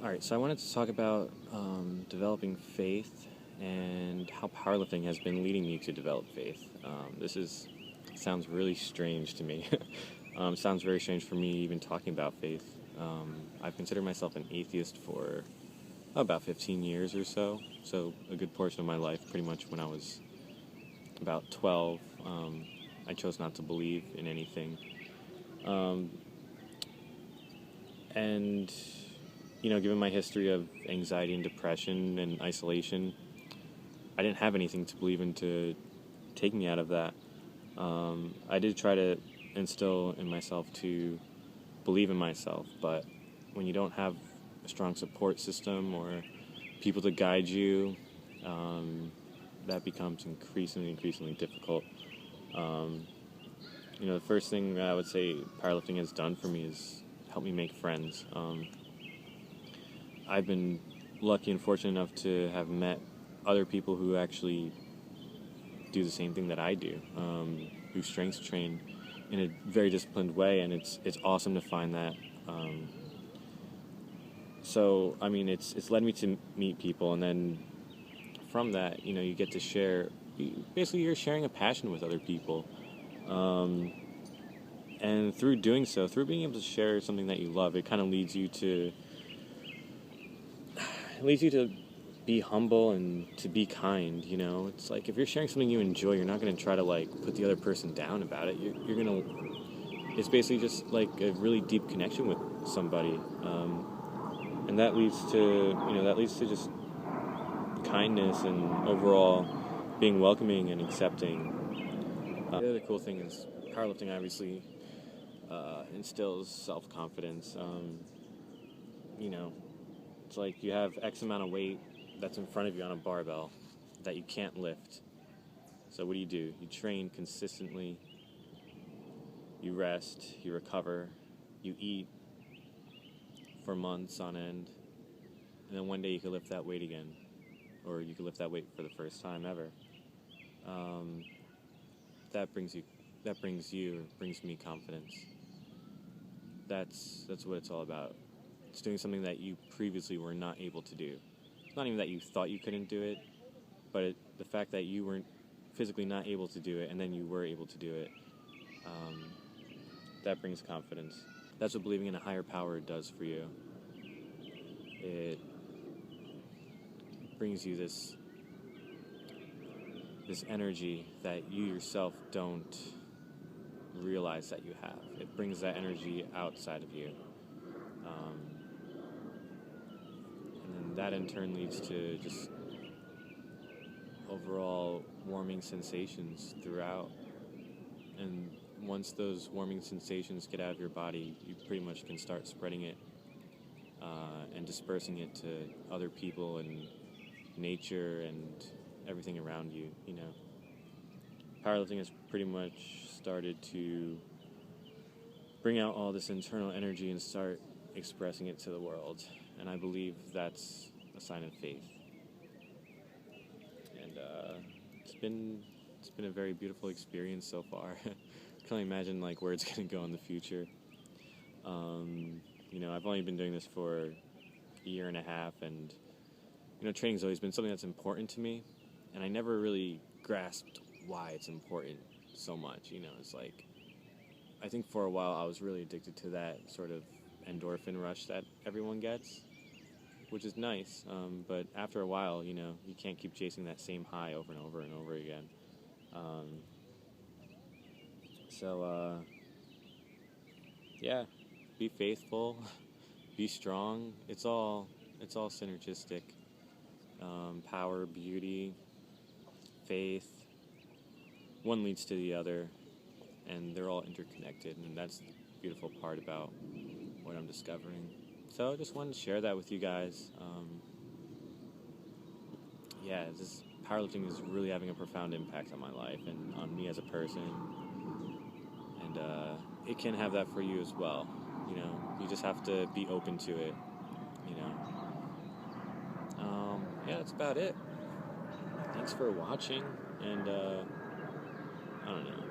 Alright, so I wanted to talk about developing faith and how powerlifting has been leading me to develop faith. Sounds really strange to me. Sounds very strange for me even talking about faith. I've considered myself an atheist for about 15 years or so a good portion of my life, pretty much when I was about 12. I chose not to believe in anything. And given my history of anxiety and depression and isolation, I didn't have anything to believe in to take me out of that. I did try to instill in myself to believe in myself, but when you don't have a strong support system or people to guide you, that becomes increasingly difficult. The first thing that I would say powerlifting has done for me is help me make friends. I've been lucky and fortunate enough to have met other people who actually do the same thing that I do, who strength train in a very disciplined way, and it's awesome to find that. It's led me to meet people, and then from that, you get to share. Basically, you're sharing a passion with other people, and through doing so, through being able to share something that you love, it kind of leads you to be humble and to be kind. It's like if you're sharing something you enjoy, you're not going to try to put the other person down about it. You're going to, it's basically just like a really deep connection with somebody, and that leads to just kindness and overall being welcoming and accepting. The other cool thing is powerlifting obviously instills self-confidence. It's like you have X amount of weight that's in front of you on a barbell that you can't lift. So what do? You train consistently, you rest, you recover, you eat for months on end, and then one day you can lift that weight again, or you can lift that weight for the first time ever. That brings me confidence. That's what it's all about. It's doing something that you previously were not able to do. It's not even that you thought you couldn't do it, but the fact that you weren't physically not able to do it and then you were able to do it, that brings confidence. That's what believing in a higher power does for you. It brings you this energy that you yourself don't realize that you have. It brings that energy outside of you. And then that in turn leads to just overall warming sensations throughout. And once those warming sensations get out of your body, you pretty much can start spreading it and dispersing it to other people and nature and everything around you. Powerlifting has pretty much started to bring out all this internal energy and start expressing it to the world, and I believe that's a sign of faith. And it's been a very beautiful experience so far. I can only imagine where it's going to go in the future. I've only been doing this for a year and a half, and training's always been something that's important to me, and I never really grasped why it's important so much. It's like, I think for a while I was really addicted to that sort of endorphin rush that everyone gets, which is nice, but after a while, you can't keep chasing that same high over and over and over again. Be faithful, be strong. It's all synergistic. Power, beauty, faith, one leads to the other, and they're all interconnected, and that's the beautiful part about what I'm discovering. So I just wanted to share that with you guys. This powerlifting is really having a profound impact on my life and on me as a person, and it can have that for you as well. You just have to be open to it. That's about it. Thanks for watching, and I don't know.